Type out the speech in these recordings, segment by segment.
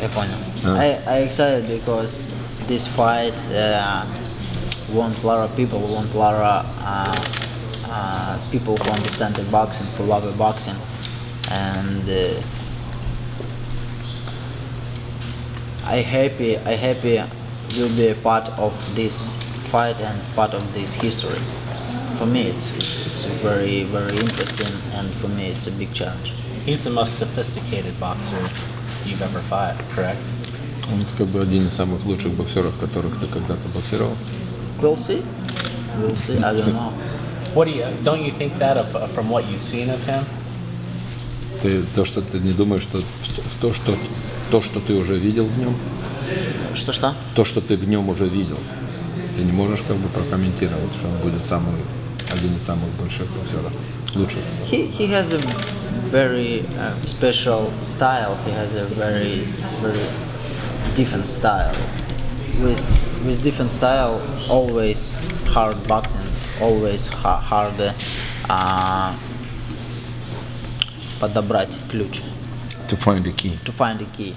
Я понял. I excited because this fight want a lot of people, want a lot of people who understand the boxing, who love the boxing, and I happy will be a part of this fight and part of this history. For me, it's very very interesting, and for me, it's a big challenge. He's the most sophisticated boxer you've ever fought, correct? Он как бы один из самых лучших боксеров, которых ты когда-то боксировал. We'll see. I don't know. Don't you think that from what you've seen of him? Что ты не думаешь, что то, что ты уже видел в нем? Что? То, что ты в нем уже видел, ты не можешь как бы прокомментировать, что он будет один из самых больших боксеров, лучших. He has a very special style. He has a very very different style. With different style, always hard boxing, always hard подобрать ключ. To find the key. To find the key.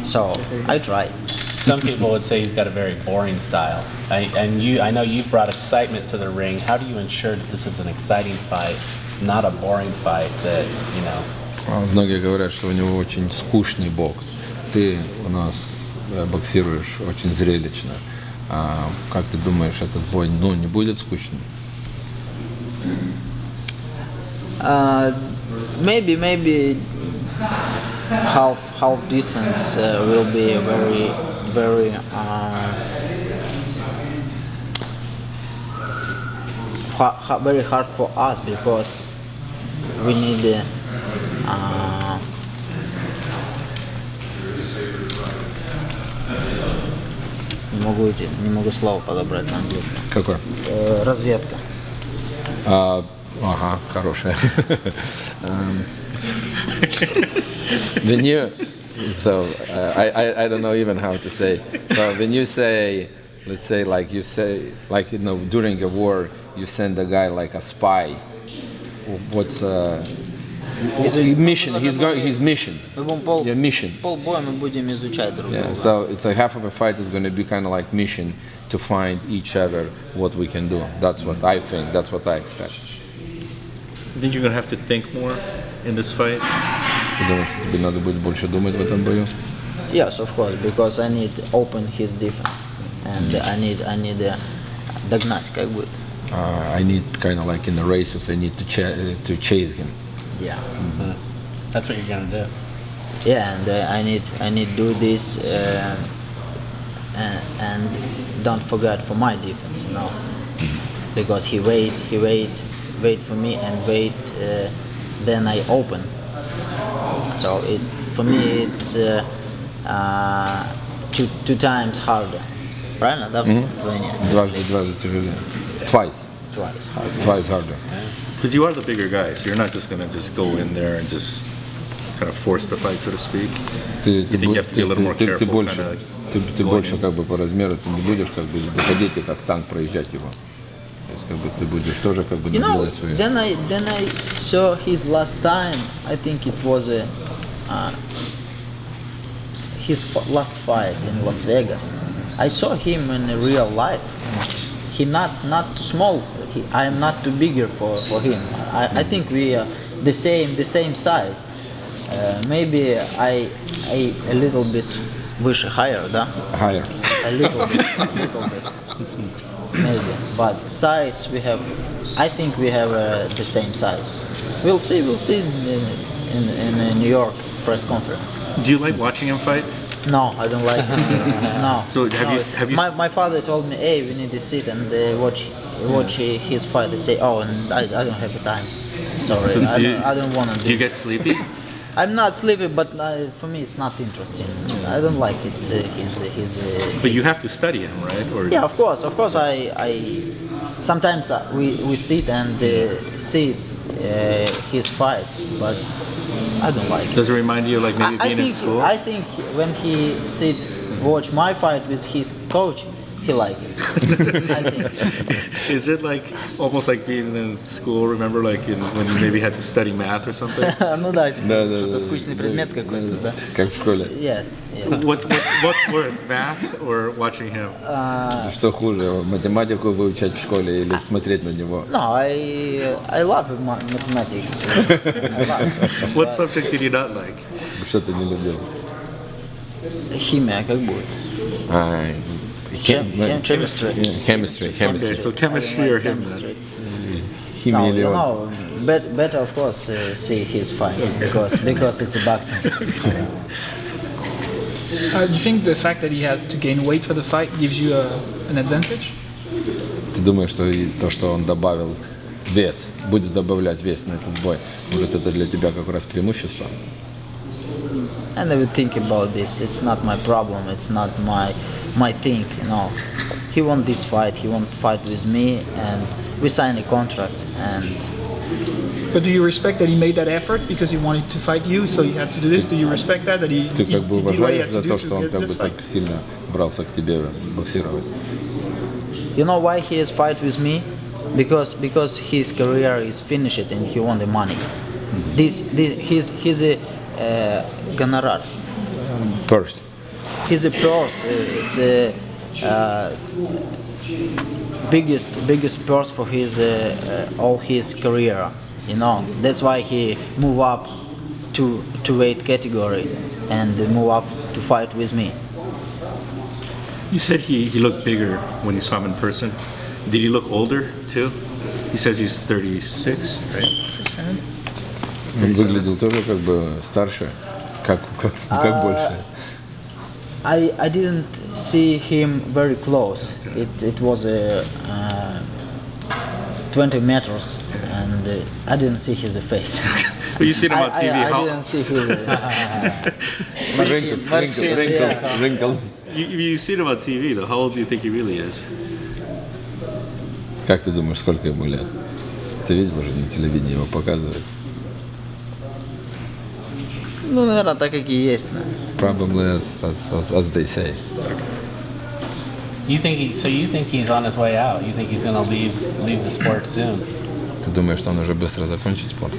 So I try. Some people would say he's got a very boring style. I know you've brought excitement to the ring. How do you ensure that this is an exciting fight, not a boring fight that, you know? Многие говорят, что у него очень скучный бокс. Ты у нас боксируешь очень зрелищно. Как ты думаешь, этот бой, не будет скучным? Maybe half distance will be very very very hard for us because we need не могу слово подобрать на английском. Какое? Разведка. Ага, хорошая. I don't know even how to say. So when you say, let's say, during a war, you send a guy like a spy. What's his mission? His mission. Your mission. Полбоя мы будем изучать друг друга. Yeah, so it's like half of a fight is going to be kind of like mission to find each other what we can do. That's what I think. That's what I expect. You think you're going to have to think more in this fight? Ты думаешь, что тебе надо будет больше думать в этом бою? Yes, of course, because I need to open his defense, and I need догнать, как будет. I need kind of like in the races, I need to chase him. Yeah. Mm-hmm. That's what you're gonna do. Yeah, and I need do this, and don't forget for my defense, you know, because he wait for me and then I open. So for me it's two times harder. Правильно, да? Дважды тяжелее. Twice harder. Twice harder. Because you are the bigger guy, so you're not just going to just go in there and just kind of force the fight, so to speak. You think you have to be a little more careful. Ты больше как бы по размеру, ты не будешь как бы доходить и как танк проезжать его. То есть как бы ты будешь тоже как бы делать свои. Then I saw his last time. I think it was his last fight in Las Vegas. I saw him in real life. He not too small. I am not too bigger for him. I think we are the same size. Maybe I a little bit выше, higher, да? Higher. A little bit. Maybe, but size I think we have the same size. We'll see in New York press conference. Do you like watching him fight? No, I don't like it. No. So have you? My father told me, hey, we need to sit and watch his fight. They say, oh, and I don't have the time. Sorry, So I don't want to. Do you get sleepy? I'm not sleepy, but for me it's not interesting. I don't like it. But you have to study him, right? Or Yeah, of course. I sometimes we sit and see his fights, but I don't like it. does it remind you of like maybe being in school? I think when he watch my fight with his coach, he liked it. I think. Is it like almost like being in school? Remember, like when you maybe had to study math or something? Ну да, типа, Да, да, что-то да, скучный да, предмет да, какой-то, да? Как в школе. Yes, yes. What's worse, math or watching him? Что хуже, математику выучать в школе или смотреть на него? No, I love mathematics. I love. What subject did you not like? Что ты не любил? Химия как будет? Chemistry. Chemistry. Okay, so chemistry or him then? No, Химия или you он? know, better of course see his fight because it's a boxing. Do you think the fact that he had to gain weight for the fight gives you an advantage? Ты думаешь, что и то, что он добавил вес, будет добавлять вес на этот бой, может это для тебя как раз преимущество? I never think about this. It's not my problem. It's not my thing. No, he won this fight. He won't fight with me, and we signed a contract. And But do you respect that he made that effort because he wanted to fight you, so he had to do this? Do you respect that he Ты как бы did what he уважаешь had за to то, do что to он get как бы this так fight? сильно брался к тебе боксировать? you know why he has fight with me? Because his career is finished and he won the money. He's a gonorrhea. First. He's a purse. It's a biggest purse for his all his career. You know, that's why he move up to weight category and move up to fight with me. You said he looked bigger when you saw him in person. Did he look older too? He says he's 36, right? Он выглядел тоже как бы старше. Как больше? I didn't see him very close. It was 20 meters, and I didn't see his face. But you seen him on TV. I didn't see his Wrinkles. You've seen him on TV though. How old do you think he really is? Как ты думаешь, сколько ему лет? Ты видел уже на телевидении его показывают? Ну, наверное, так как и есть. Probably as they say. You think he's on his way out? You think he's gonna leave the sport soon? Ты думаешь, что он уже быстро закончит спорт?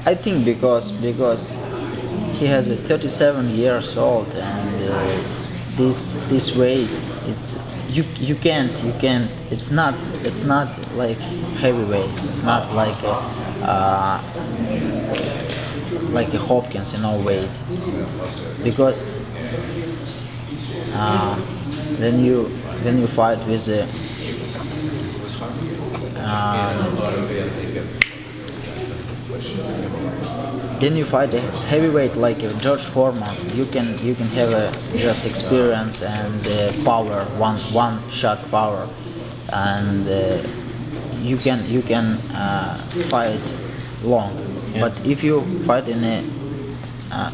I think because he has a 37 years old and this weight it's you can't it's not like heavyweight. It's not like a Hopkins, weight, because then you fight with a then you fight a heavyweight like George Foreman. You can have just experience and power, one shot power, and you can fight long. Yeah. But if you fight in a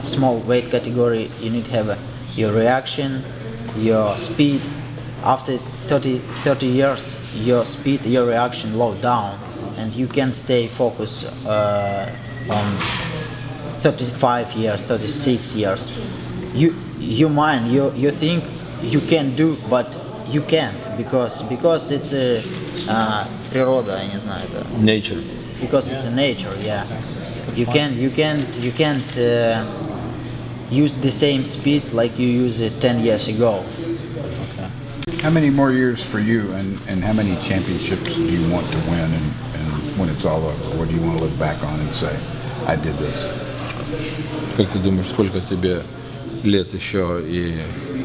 small weight category, you need to have your reaction, your speed. After 30 years, your speed, your reaction low down, and you can stay focused on 35 years, 36 years. You think you can do, but you can't because it's a природа, я не знаю это. Nature. Because it's a nature, yeah. You can't use the same speed like you used it 10 years ago. How many more years for you, and how many championships do you want to win, and when it's all over, what do you want to look back on and say, I did this? Как ты думаешь, сколько тебе лет еще и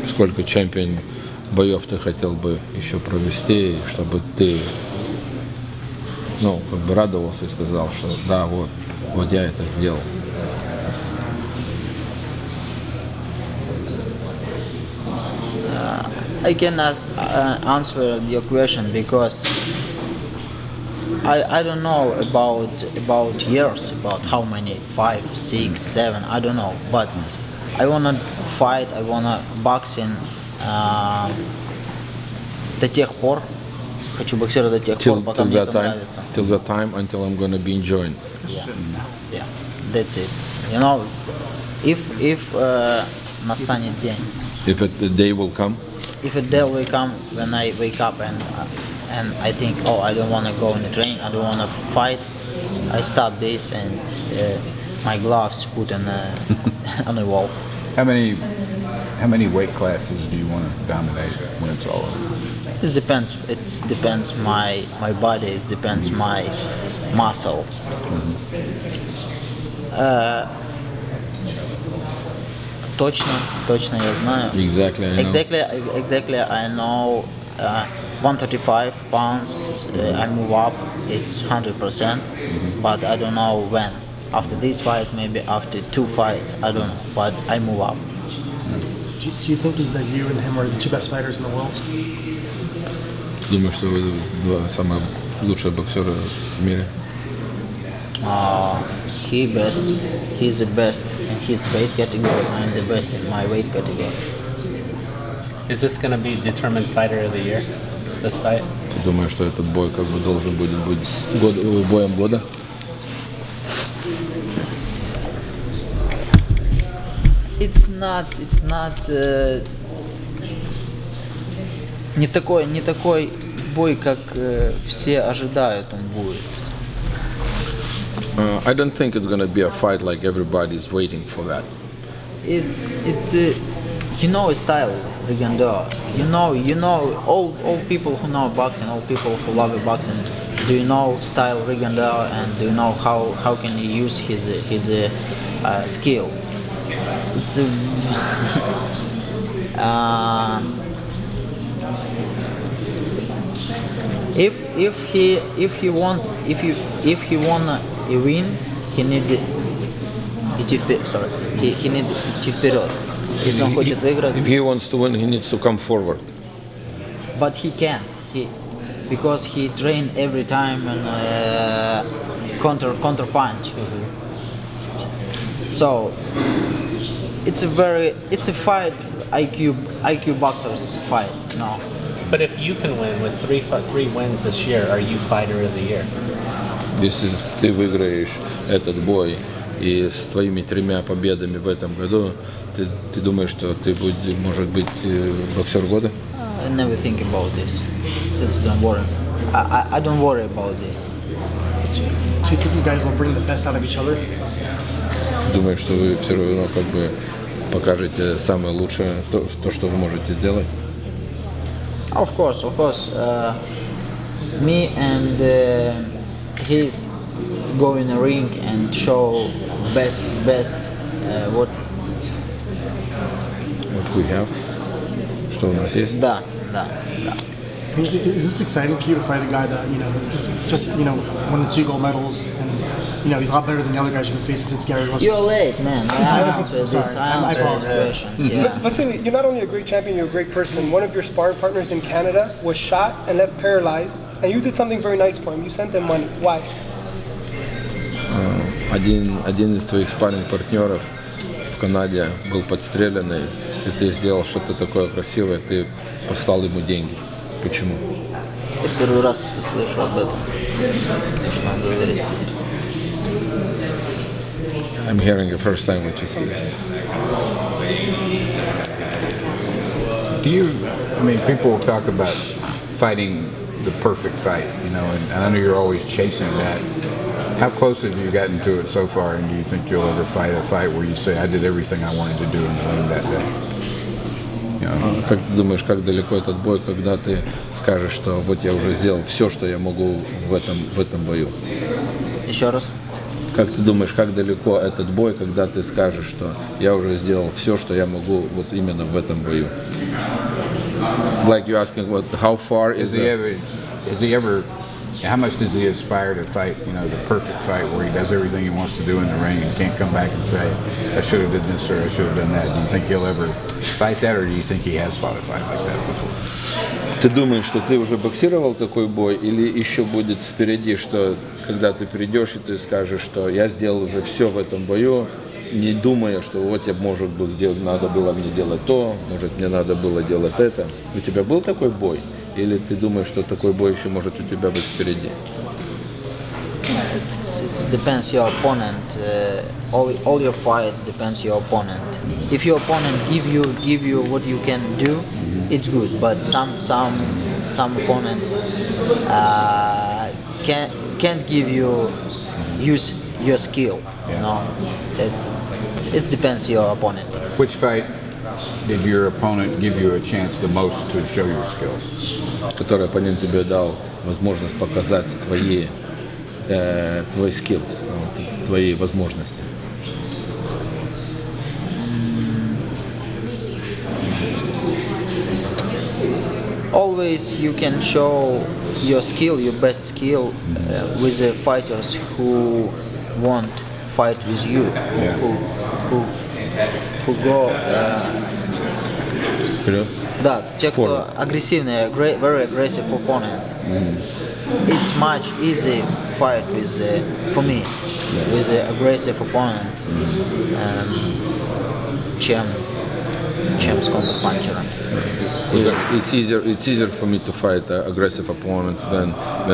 сколько чемпион боев ты хотел бы еще провести, чтобы ты, как бы радовался и сказал, что да, вот я это сделал? I cannot answer your question because I don't know about years, about how many, 5, 6, 7, I don't know. But I wanna fight, I wanna boxing до тех пор. Хочу боксировать до тех пор, пока мне это нравится. Till that time, until I'm gonna be enjoying. Yeah, that's it. If настанет день. If the day will come? If a day will come when I wake up and I think, oh, I don't want to go in the training, I don't want to fight, I stop this and my gloves put on on the wall. How many weight classes do you want to dominate when it's all over? It depends. It depends my body. It depends my muscle. Точно я знаю. Exactly, I know. Exactly. I know. 135 pounds. I move up. It's 100%. But I don't know when. After this fight, maybe after 2 fights. I don't know. But I move up. Do you think that you and him are the two best fighters in the world? Думаю, что вы два самых лучших боксера в мире. He's the best in his weight category. I'm the best in my weight category. Is this going to be determined fighter of the year? This fight? Ты думаешь, что этот бой как бы должен будет быть боем года? It's not не такой бой, как все ожидают он будет. I don't think it's gonna be a fight like everybody's waiting for that. You know a style, Rigondeaux. You know all people who know boxing, all people who love boxing. Do you know style Rigondeaux, and do you know how can he use his skill? It's if he wanna win, he need идти вперед. He need идти вперед. Если он хочет выиграть. If he wants to win, he needs to come forward. But he can't. Because he trained every time and counter punch. So it's a fight, IQ boxers fight. No. But if you can win with three wins this year, are you fighter of the year? Если ты выиграешь этот бой и с твоими 3 победами в этом году, ты думаешь, что ты может быть боксер года? I never think about this. Just don't worry. I don't worry about this. Do you think you guys will bring the best out of each other? Думаешь, что вы все равно как бы покажете самое лучшее, то, что вы можете сделать? Of course. Me and he's go in the ring and show best what we have. Что у нас есть? Да. Is this exciting for you to fight a guy that is just won the 2 gold medals, and he's a lot better than the other guys you've been facing since Gary Russell? You're late, man. I answer this. Sorry, I answer this question. Yeah. Vasyl, you're not only a great champion, you're a great person. One of your sparring partners in Canada was shot and left paralyzed, and you did something very nice for him. You sent them money. Why? Один из твоих спарринг-партнеров в Канаде был подстреленный, и ты сделал что-то такое красивое, ты послал ему деньги. Почему? Я первый раз это слышу об этом. То, что он говорит. I'm hearing the first time what you say. People talk about fighting the perfect fight, and I know you're always chasing that. How close have you gotten to it so far, and do you think you'll ever fight a fight where you say, I did everything I wanted to do in the ring that day? Как ты думаешь, как далеко этот бой, когда ты скажешь, что вот я уже сделал все, что я могу в этом бою? Еще раз. Как ты думаешь, как далеко этот бой, когда ты скажешь, что я уже сделал все, что я могу вот именно в этом бою? Like you asking, how far is he ever? How much does he aspire to fight? The perfect fight where he does everything he wants to do in the ring and can't come back and say, I should have done this or I should have done that. Do you think he'll ever fight that, or do you think he has fought a fight like that before? Ты думаешь, что ты уже боксировал такой бой, или еще будет впереди, что когда ты придешь и ты скажешь, что я сделал уже все в этом бою, не думая, что вот я, может быть, надо было мне делать то, может, мне надо было делать это. У тебя был такой бой? Или ты думаешь, что такой бой еще может у тебя быть впереди? It depends your opponent. All your fights depends your opponent. If your opponent give you what you can do, it's good. But some opponents can't give you use your skill. You know, it depends your opponent. Which fight did your opponent give you a chance the most to show your skills? Который оппонент тебе дал возможность показать твои skills, твои возможности. Always you can show your skill, your best skill, with the fighters who won't fight with you, who go. Да, те, кто агрессивный, very aggressive opponent. It's much easy fight with for me with the aggressive opponent, чем с контрпанчером. It's easier for me to fight an aggressive opponent than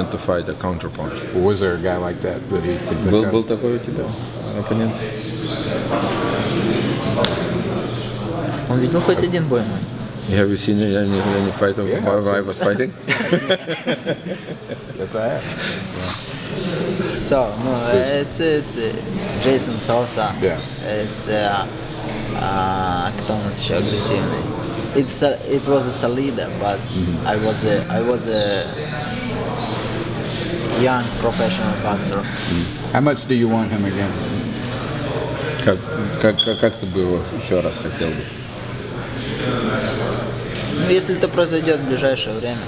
to fight a counterpunch. Was there a guy like that? Был такой у тебя оппонент? Он видел хоть один бой мой? Have you seen any fight while I was fighting? Yes, I have. So no, it's Jason Sosa. Yeah. It's кто у нас еще агрессивный? It was a Salida, but I was a young professional boxer. How much do you want him again? Как ты бы его еще раз хотел бы? Ну, если это произойдет в ближайшее время,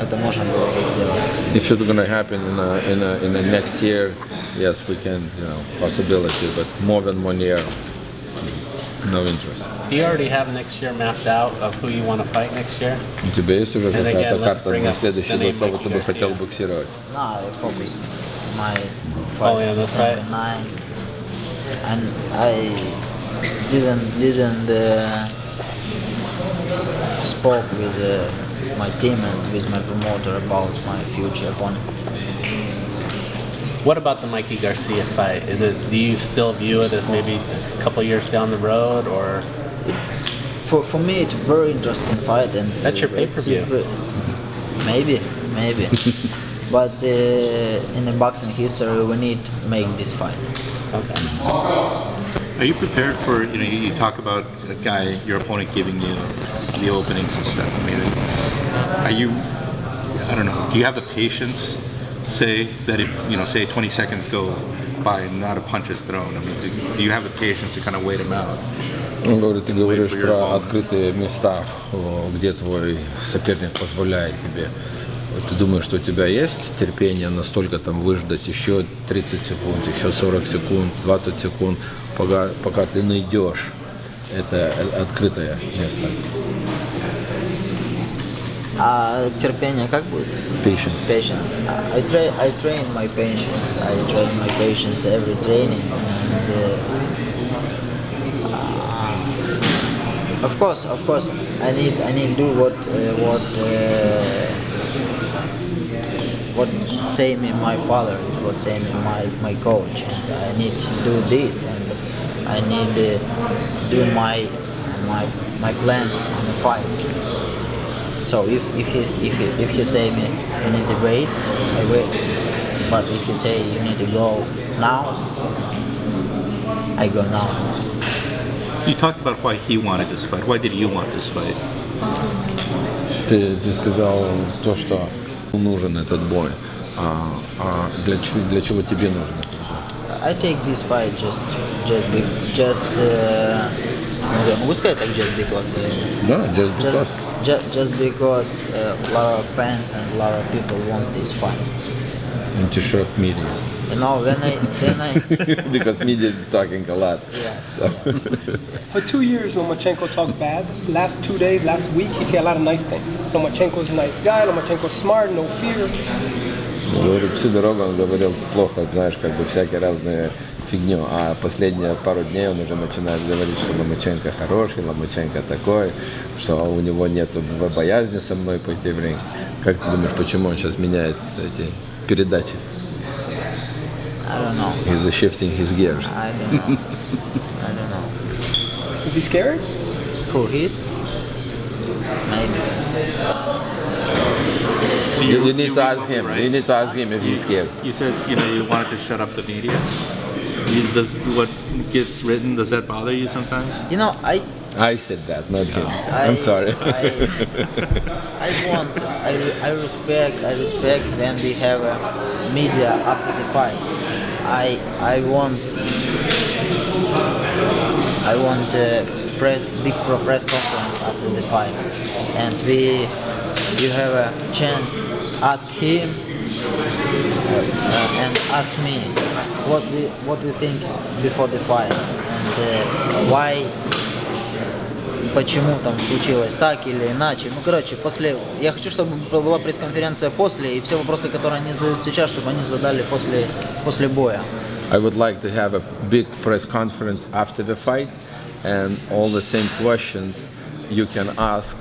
это можно было бы сделать. If it's gonna happen in the next year, yes, we can, possibility, but more than 1 year, no interest. Do you already have next year mapped out of who you want to fight next year? У тебя есть уже And again, какая-то let's карта bring на up следующий the год, name кого Mikey ты бы хотел Garcia. боксировать? No, I focused my Only on this fight? December 9, and I didn't spoke with my team and with my promoter about my future opponent. What about the Mikey Garcia fight? Do you still view it as maybe a couple years down the road, or? For me, it's a very interesting fight, and That's your pay-per-view. Maybe, but in the boxing history, we need to make this fight. Okay. Are you prepared for, you talk about a guy, your opponent giving you the openings and stuff. I mean, I don't know, do you have the patience, say, that if, say 20 seconds go by and not a punch is thrown? I mean, do you have the patience to kind of wait him out? Он говорит, ты говоришь про открытые места, где твой соперник позволяет тебе. Вот ты думаешь, что у тебя есть терпение настолько там выждать еще 30 секунд, еще 40 секунд, 20 секунд, пока ты найдешь это открытое место. А терпение как будет? Patience. Patience. I train my patience. I train my patience every training, and of course, I need to do what say me my father, what say me my coach, and I need to do this, and I need to do my plan on the fight. So if he say me you need to wait, I wait. But if you say you need to go now, I go now. You talked about why he wanted this fight. Why did you want this fight? Ты сказал то, что нужен этот бой. А для чего тебе нужен этот бой? I take this fight just могу сказать так just because или нет? Да, just because. Just because a lot of fans and a lot of people want this fight. And to shock media. Then I Because media is talking a lot. yes. For 2 years, Lomachenko talked bad. Last 2 days, last week, he said a lot of nice things. Lomachenko's a nice guy. Lomachenko's smart, no fear. Говорит, всю дорогу он говорил плохо, знаешь, как бы всякие разные фигню. А последние пару дней он уже начинает говорить, что Ломаченко хороший, Ломаченко такой, что у него нет боязни со мной пойти в ринг. Как ты думаешь, почему он сейчас меняет эти передачи? I don't know. He's shifting his gears. I don't know. I don't know. Is he scared? Who he is? Maybe. So You need to ask remember, him. right? You need to ask him if he's scared. You said you wanted to shut up the media. Does what gets written, does that bother you sometimes? You know, I said that, not him. I- I'm sorry. I respect when we have a media after the fight. I want a big press conference after the fight, and you have a chance ask him and ask me what we think before the fight and why. Почему там случилось так или иначе. Ну, короче, я хочу, чтобы была пресс-конференция после, и все вопросы, которые они задают сейчас, чтобы они задали после боя. I would like to have a big press conference after the fight, and all the same questions you can ask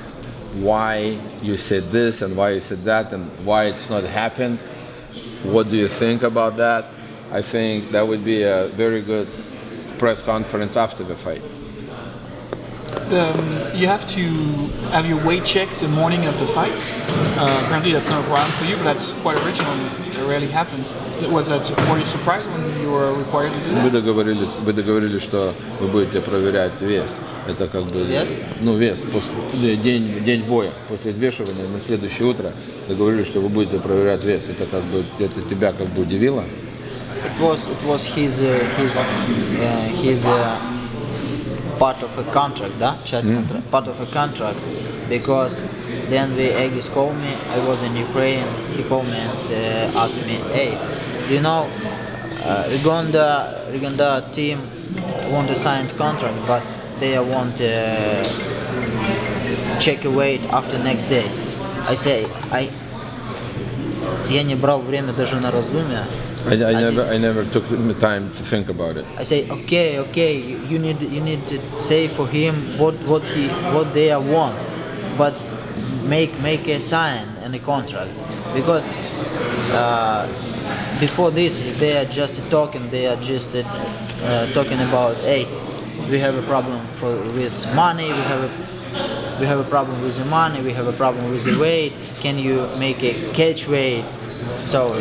why you said this and why you said that and why it's not happened. What do you think about that? I think that would be a very good press conference after the fight. You have to have your weight checked the morning of the fight. Apparently that's not a problem for you, but that's quite original. It rarely happens. Were you surprised when you were required to do that? Вы договорились, что вы будете проверять вес. Это как бы Вес? Ну, вес после день боя, после взвешивания на следующее утро договорились, что вы будете проверять вес. Это как бы это тебя как бы удивило? It was his part of a contract, да? Часть contract, part of a contract, because then the Aegis called me. I was in Ukraine. He called me and asked me, "Hey, you know, Rigondeaux team want a signed contract, but they want check a weight after next day." I say, я не брал время даже на раздумья. I never took the time to think about it. I say, okay, you need to say for him what they want, but make a sign and a contract, because before this they are just talking about, hey, we have a problem with money, we have a problem with the money, we have a problem with the weight, can you make a catch weight? So